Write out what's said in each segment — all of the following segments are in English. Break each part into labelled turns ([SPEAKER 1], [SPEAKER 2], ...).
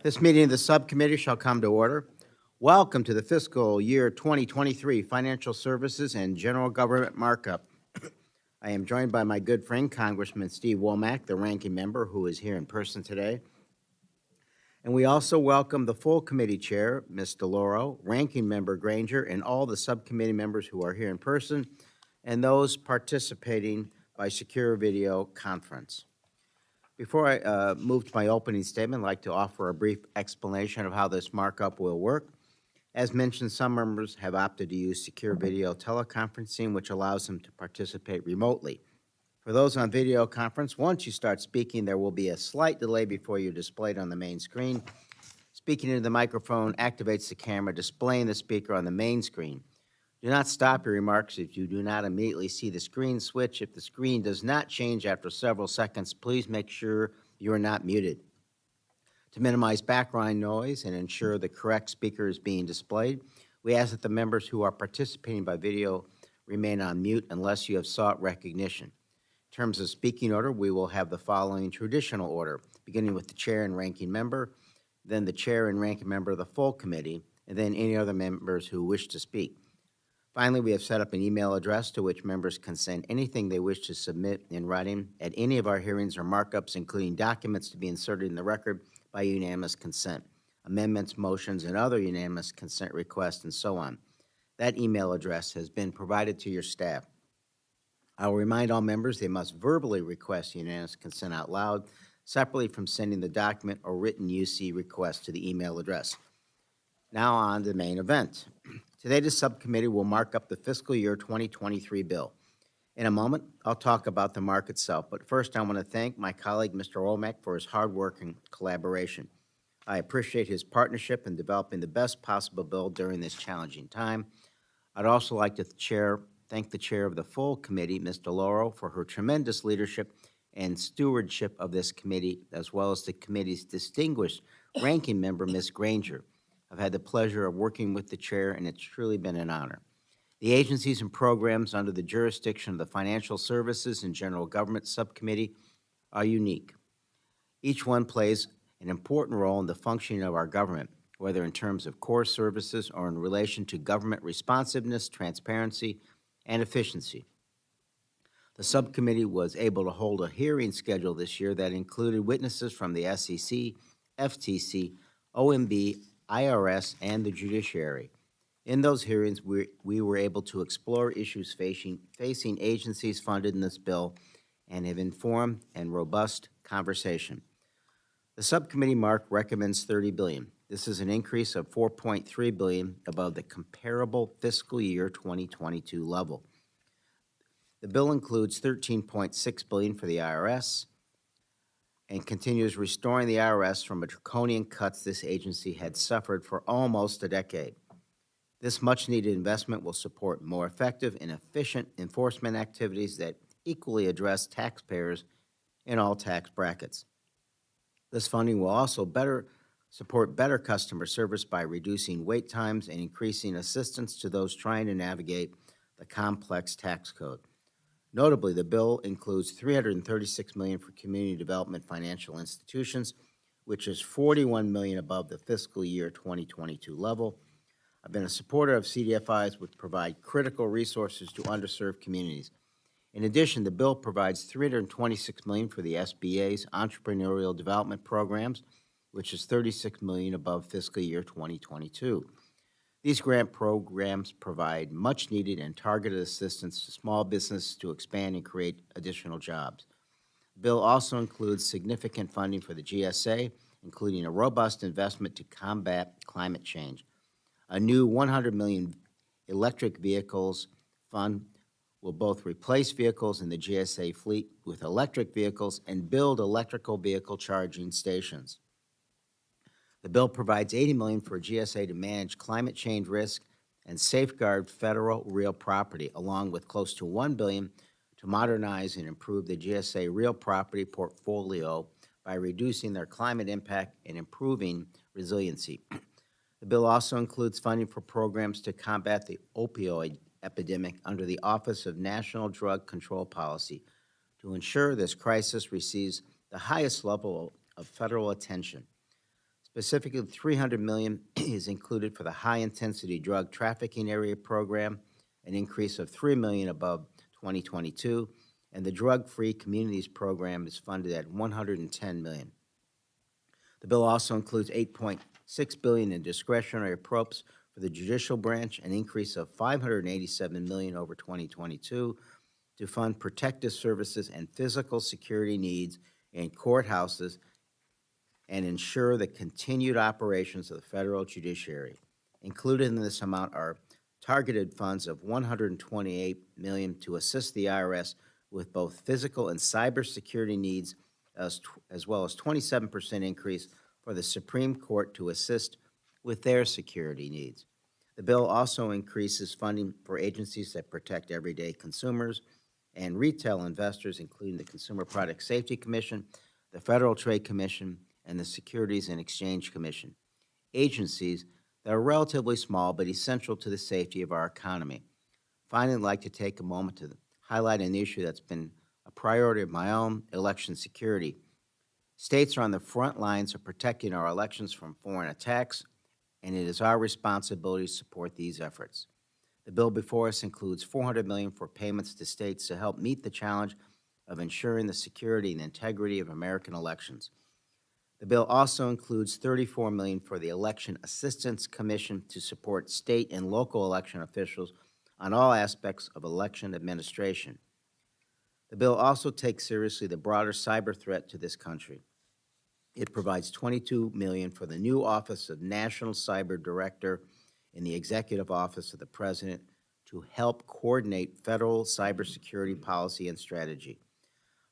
[SPEAKER 1] This meeting of the subcommittee shall come to order. Welcome to the fiscal year 2023 Financial Services and General Government Markup. I am joined by my good friend, Congressman Steve Womack, the ranking member, who is here in person today. And we also welcome the full committee chair, Ms. DeLauro, ranking member Granger, and all the subcommittee members who are here in person, and those participating by secure video conference. Before I move to my opening statement, I'd like to offer a brief explanation of how this markup will work. As mentioned, some members have opted to use secure video teleconferencing, which allows them to participate remotely. For those on video conference, once you start speaking, there will be a slight delay before you're displayed on the main screen. Speaking into the microphone activates the camera, displaying the speaker on the main screen. Do not stop your remarks if you do not immediately see the screen switch. If the screen does not change after several seconds, please make sure you are not muted. To minimize background noise and ensure the correct speaker is being displayed, we ask that the members who are participating by video remain on mute unless you have sought recognition. In terms of speaking order, we will have the following traditional order, beginning with the chair and ranking member, then the chair and ranking member of the full committee, and then any other members who wish to speak. Finally, we have set up an email address to which members can send anything they wish to submit in writing at any of our hearings or markups, including documents to be inserted in the record by unanimous consent, amendments, motions, and other unanimous consent requests, and so on. That email address has been provided to your staff. I will remind all members they must verbally request unanimous consent out loud, separately from sending the document or written UC request to the email address. Now on to the main event. Today, the subcommittee will mark up the fiscal year 2023 bill. In a moment, I'll talk about the mark itself, but first I want to thank my colleague, Mr. Womack, for his hard work and collaboration. I appreciate his partnership in developing the best possible bill during this challenging time. I'd also like to thank the chair of the full committee, Ms. DeLauro, for her tremendous leadership and stewardship of this committee, as well as the committee's distinguished ranking member, Ms. Granger. I've had the pleasure of working with the chair, and it's truly been an honor. The agencies and programs under the jurisdiction of the Financial Services and General Government Subcommittee are unique. Each one plays an important role in the functioning of our government, whether in terms of core services or in relation to government responsiveness, transparency, and efficiency. The subcommittee was able to hold a hearing schedule this year that included witnesses from the SEC, FTC, OMB, IRS, and the judiciary. In those hearings, we were able to explore issues facing agencies funded in this bill and have informed and robust conversation. The subcommittee mark recommends $30 billion. This is an increase of $4.3 billion above the comparable fiscal year 2022 level. The bill includes $13.6 billion for the IRS, and continues restoring the IRS from a draconian cuts this agency had suffered for almost a decade. This much-needed investment will support more effective and efficient enforcement activities that equally address taxpayers in all tax brackets. This funding will also support better customer service by reducing wait times and increasing assistance to those trying to navigate the complex tax code. Notably, the bill includes $336 million for community development financial institutions, which is $41 million above the fiscal year 2022 level. I've been a supporter of CDFIs, which provide critical resources to underserved communities. In addition, the bill provides $326 million for the SBA's entrepreneurial development programs, which is $36 million above fiscal year 2022. These grant programs provide much-needed and targeted assistance to small businesses to expand and create additional jobs. The bill also includes significant funding for the GSA, including a robust investment to combat climate change. A new $100 million electric vehicles fund will both replace vehicles in the GSA fleet with electric vehicles and build electrical vehicle charging stations. The bill provides $80 million for GSA to manage climate change risk and safeguard federal real property, along with close to $1 billion to modernize and improve the GSA real property portfolio by reducing their climate impact and improving resiliency. The bill also includes funding for programs to combat the opioid epidemic under the Office of National Drug Control Policy to ensure this crisis receives the highest level of federal attention. Specifically, $300 million is included for the high-intensity drug trafficking area program, an increase of $3 million above 2022, and the drug-free communities program is funded at $110 million. The bill also includes $8.6 billion in discretionary appropriations for the judicial branch, an increase of $587 million over 2022 to fund protective services and physical security needs in courthouses and ensure the continued operations of the federal judiciary. Included in this amount are targeted funds of $128 million to assist the IRS with both physical and cybersecurity needs, as well as 27% increase for the Supreme Court to assist with their security needs. The bill also increases funding for agencies that protect everyday consumers and retail investors, including the Consumer Product Safety Commission, the Federal Trade Commission, and the Securities and Exchange Commission, agencies that are relatively small but essential to the safety of our economy. Finally, I'd like to take a moment to highlight an issue that's been a priority of my own: election security. States are on the front lines of protecting our elections from foreign attacks, and it is our responsibility to support these efforts. The bill before us includes $400 million for payments to states to help meet the challenge of ensuring the security and integrity of American elections. The bill also includes $34 million for the Election Assistance Commission to support state and local election officials on all aspects of election administration. The bill also takes seriously the broader cyber threat to this country. It provides $22 million for the new Office of National Cyber Director in the Executive Office of the President to help coordinate federal cybersecurity policy and strategy.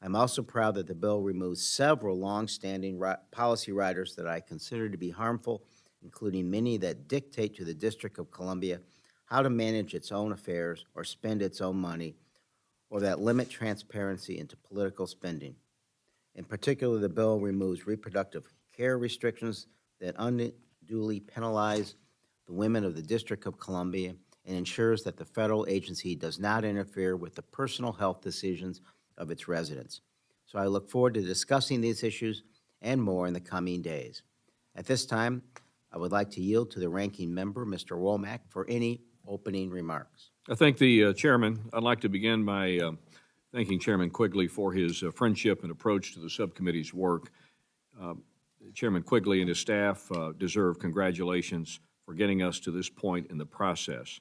[SPEAKER 1] I'm also proud that the bill removes several long-standing policy riders that I consider to be harmful, including many that dictate to the District of Columbia how to manage its own affairs or spend its own money, or that limit transparency into political spending. In particular, the bill removes reproductive care restrictions that unduly penalize the women of the District of Columbia and ensures that the federal agency does not interfere with the personal health decisions of its residents. So I look forward to discussing these issues and more in the coming days. At this time, I would like to yield to the ranking member, Mr. Womack, for any opening remarks.
[SPEAKER 2] I thank the chairman. I'd like to begin by thanking Chairman Quigley for his friendship and approach to the subcommittee's work. Chairman Quigley and his staff deserve congratulations for getting us to this point in the process.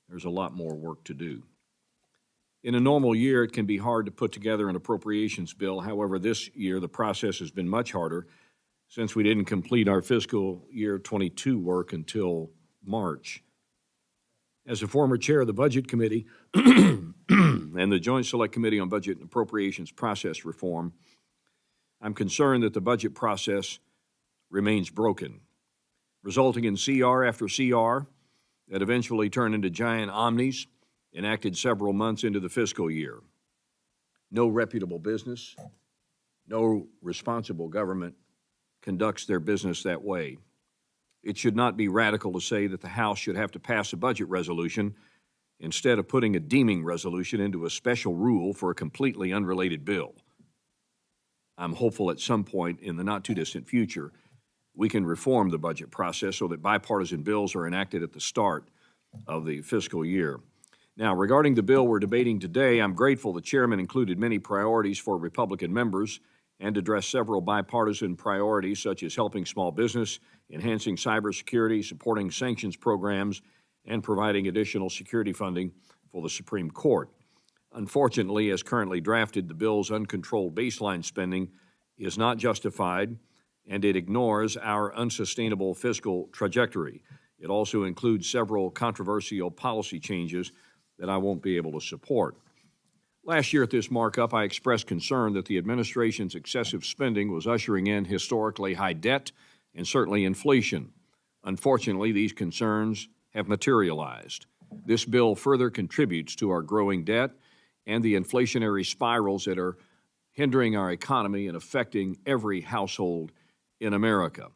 [SPEAKER 2] There's a lot more work to do. In a normal year, it can be hard to put together an appropriations bill. However, this year the process has been much harder since we didn't complete our fiscal year 22 work until March. As a former chair of the Budget Committee and the Joint Select Committee on Budget and Appropriations Process Reform, I'm concerned that the budget process remains broken, resulting in CR after CR that eventually turned into giant omnis enacted several months into the fiscal year. No reputable business, no responsible government conducts their business that way. It should not be radical to say that the House should have to pass a budget resolution instead of putting a deeming resolution into a special rule for a completely unrelated bill. I'm hopeful at some point in the not-too-distant future we can reform the budget process so that bipartisan bills are enacted at the start of the fiscal year. Now, regarding the bill we're debating today, I'm grateful the chairman included many priorities for Republican members and addressed several bipartisan priorities such as helping small business, enhancing cybersecurity, supporting sanctions programs, and providing additional security funding for the Supreme Court. Unfortunately, as currently drafted, the bill's uncontrolled baseline spending is not justified, and it ignores our unsustainable fiscal trajectory. It also includes several controversial policy changes that I won't be able to support. Last year at this markup, I expressed concern that the administration's excessive spending was ushering in historically high debt and certainly inflation. Unfortunately, these concerns have materialized. This bill further contributes to our growing debt and the inflationary spirals that are hindering our economy and affecting every household in America.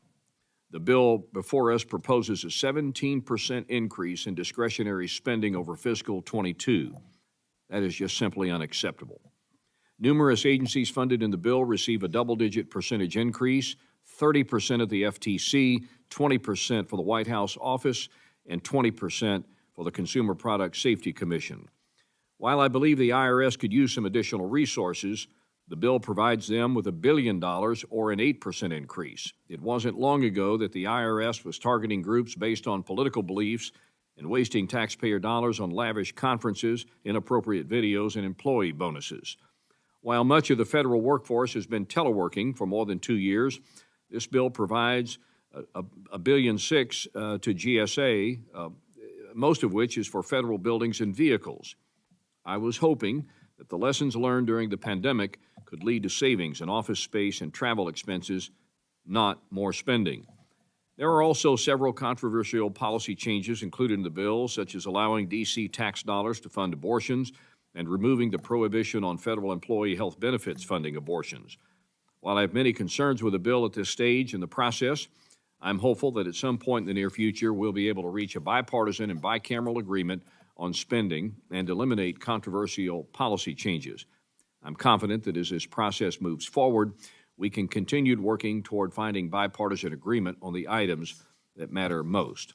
[SPEAKER 2] The bill before us proposes a 17% increase in discretionary spending over fiscal 22. That is just simply unacceptable. Numerous agencies funded in the bill receive a double-digit percentage increase. 30% of the FTC, 20% for the White House office, and 20% for the Consumer Product Safety Commission. While I believe the IRS could use some additional resources, the bill provides them with $1 billion or an 8% increase. It wasn't long ago that the IRS was targeting groups based on political beliefs and wasting taxpayer dollars on lavish conferences, inappropriate videos, and employee bonuses. While much of the federal workforce has been teleworking for more than 2 years, this bill provides $1.6 billion to GSA, most of which is for federal buildings and vehicles. I was hoping that the lessons learned during the pandemic could lead to savings in office space and travel expenses, not more spending. There are also several controversial policy changes included in the bill, such as allowing D.C. tax dollars to fund abortions and removing the prohibition on federal employee health benefits funding abortions. While I have many concerns with the bill at this stage in the process, I'm hopeful that at some point in the near future we'll be able to reach a bipartisan and bicameral agreement on spending and eliminate controversial policy changes. I'm confident that as this process moves forward, we can continue working toward finding bipartisan agreement on the items that matter most.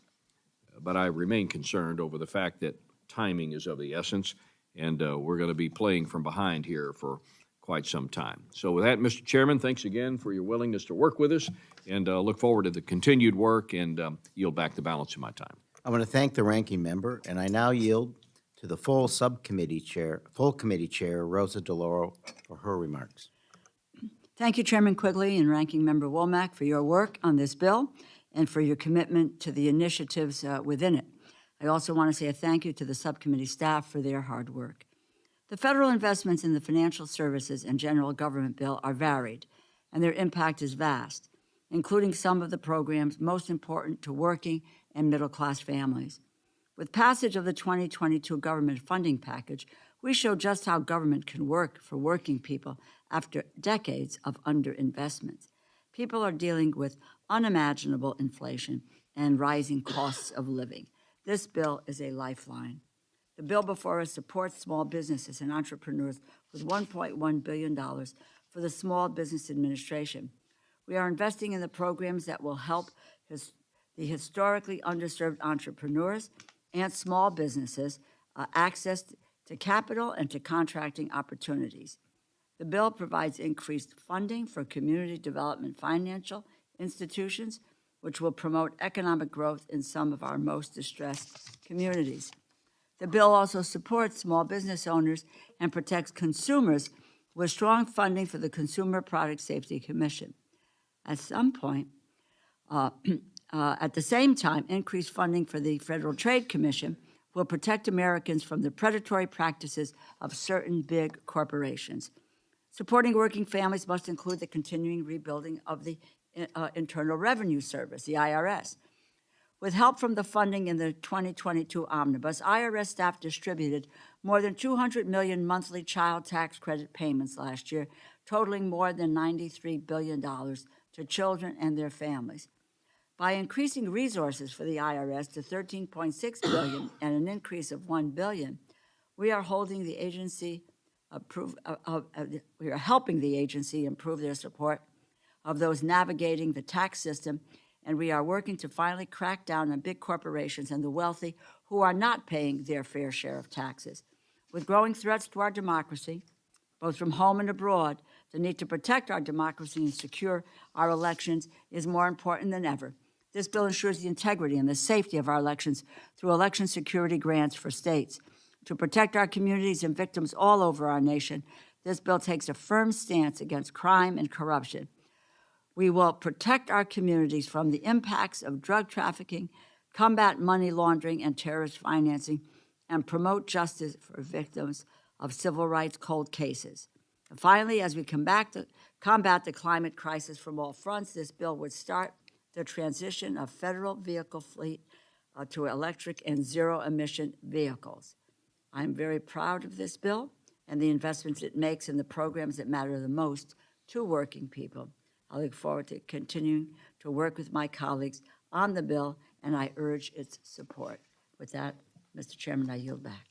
[SPEAKER 2] But I remain concerned over the fact that timing is of the essence, and we're going to be playing from behind here for quite some time. So with that, Mr. Chairman, thanks again for your willingness to work with us, and look forward to the continued work and yield back the balance of my time.
[SPEAKER 1] I want to thank the ranking member, and I now yield to the full committee chair, Rosa DeLauro, for her remarks.
[SPEAKER 3] Thank you, Chairman Quigley and Ranking Member Womack, for your work on this bill and for your commitment to the initiatives within it. I also want to say a thank you to the subcommittee staff for their hard work. The federal investments in the financial services and general government bill are varied, and their impact is vast, including some of the programs most important to working and middle-class families. With passage of the 2022 government funding package, we show just how government can work for working people after decades of underinvestment. People are dealing with unimaginable inflation and rising costs of living. This bill is a lifeline. The bill before us supports small businesses and entrepreneurs with $1.1 billion for the Small Business Administration. We are investing in the programs that will help the historically underserved entrepreneurs and small businesses access to capital and to contracting opportunities. The bill provides increased funding for community development financial institutions, which will promote economic growth in some of our most distressed communities. The bill also supports small business owners and protects consumers with strong funding for the Consumer Product Safety Commission. At the same time, increased funding for the Federal Trade Commission will protect Americans from the predatory practices of certain big corporations. Supporting working families must include the continuing rebuilding of the Internal Revenue Service, the IRS. With help from the funding in the 2022 omnibus, IRS staff distributed more than 200 million monthly child tax credit payments last year, totaling more than $93 billion to children and their families. By increasing resources for the IRS to $13.6 billion and an increase of $1 billion, we are helping the agency improve their support of those navigating the tax system, and we are working to finally crack down on big corporations and the wealthy who are not paying their fair share of taxes. With growing threats to our democracy, both from home and abroad, the need to protect our democracy and secure our elections is more important than ever. This bill ensures the integrity and the safety of our elections through election security grants for states. To protect our communities and victims all over our nation, this bill takes a firm stance against crime and corruption. We will protect our communities from the impacts of drug trafficking, combat money laundering and terrorist financing, and promote justice for victims of civil rights cold cases. And finally, as we combat the climate crisis from all fronts, this bill would start the transition of federal vehicle fleet to electric and zero-emission vehicles. I'm very proud of this bill and the investments it makes in the programs that matter the most to working people. I look forward to continuing to work with my colleagues on the bill, and I urge its support. With that, Mr. Chairman, I yield back.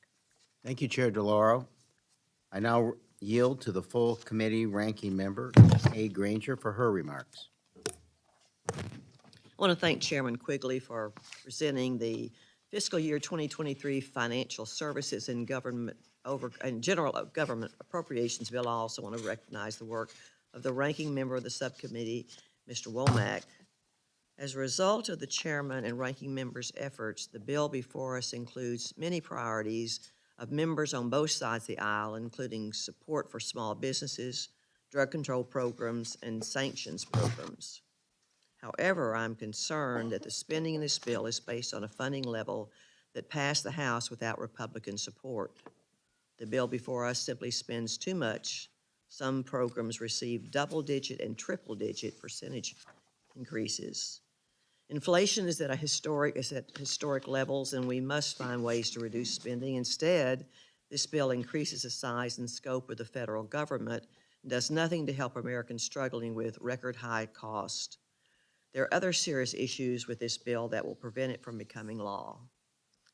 [SPEAKER 1] Thank you, Chair DeLauro. I now yield to the full committee ranking member, A. Granger, for her remarks.
[SPEAKER 4] I want to thank Chairman Quigley for presenting the fiscal year 2023 Financial Services and General Government Appropriations Bill. I also want to recognize the work of the ranking member of the subcommittee, Mr. Womack. As a result of the chairman and ranking member's efforts, the bill before us includes many priorities of members on both sides of the aisle, including support for small businesses, drug control programs, and sanctions programs. However, I'm concerned that the spending in this bill is based on a funding level that passed the House without Republican support. The bill before us simply spends too much. Some programs receive double-digit and triple-digit percentage increases. Inflation is at historic levels, and we must find ways to reduce spending. Instead, this bill increases the size and scope of the federal government and does nothing to help Americans struggling with record high cost. There are other serious issues with this bill that will prevent it from becoming law.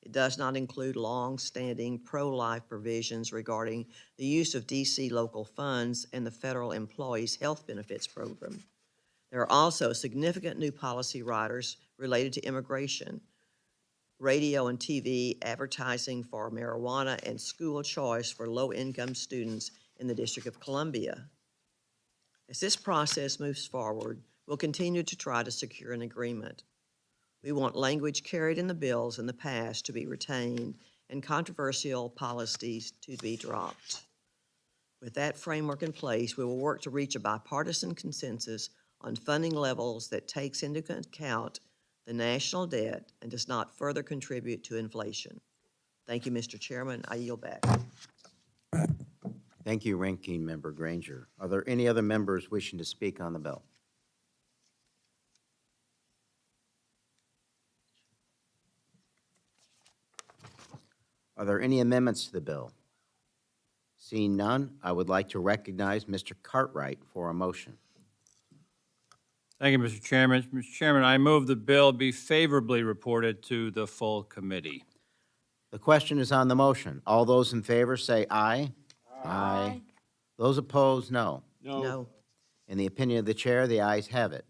[SPEAKER 4] It does not include long-standing pro-life provisions regarding the use of D.C. local funds and the federal employees' health benefits program. There are also significant new policy riders related to immigration, radio and TV advertising for marijuana, and school choice for low-income students in the District of Columbia. As this process moves forward, we'll continue to try to secure an agreement. We want language carried in the bills in the past to be retained and controversial policies to be dropped. With that framework in place, we will work to reach a bipartisan consensus on funding levels that takes into account the national debt and does not further contribute to inflation. Thank you, Mr. Chairman. I yield back.
[SPEAKER 1] Thank you, Ranking Member Granger. Are there any other members wishing to speak on the bill? Are there any amendments to the bill? Seeing none, I would like to recognize Mr. Cartwright for a motion.
[SPEAKER 5] Thank you, Mr. Chairman. Mr. Chairman, I move the bill be favorably reported to the full committee.
[SPEAKER 1] The question is on the motion. All those in favor say aye. Aye. Those opposed, no.
[SPEAKER 4] No.
[SPEAKER 1] In the opinion of the chair, the ayes have it.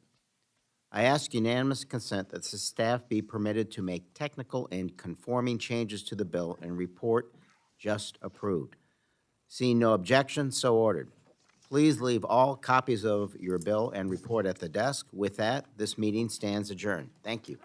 [SPEAKER 1] I ask unanimous consent that the staff be permitted to make technical and conforming changes to the bill and report just approved. Seeing no objection, so ordered. Please leave all copies of your bill and report at the desk. With that, this meeting stands adjourned. Thank you.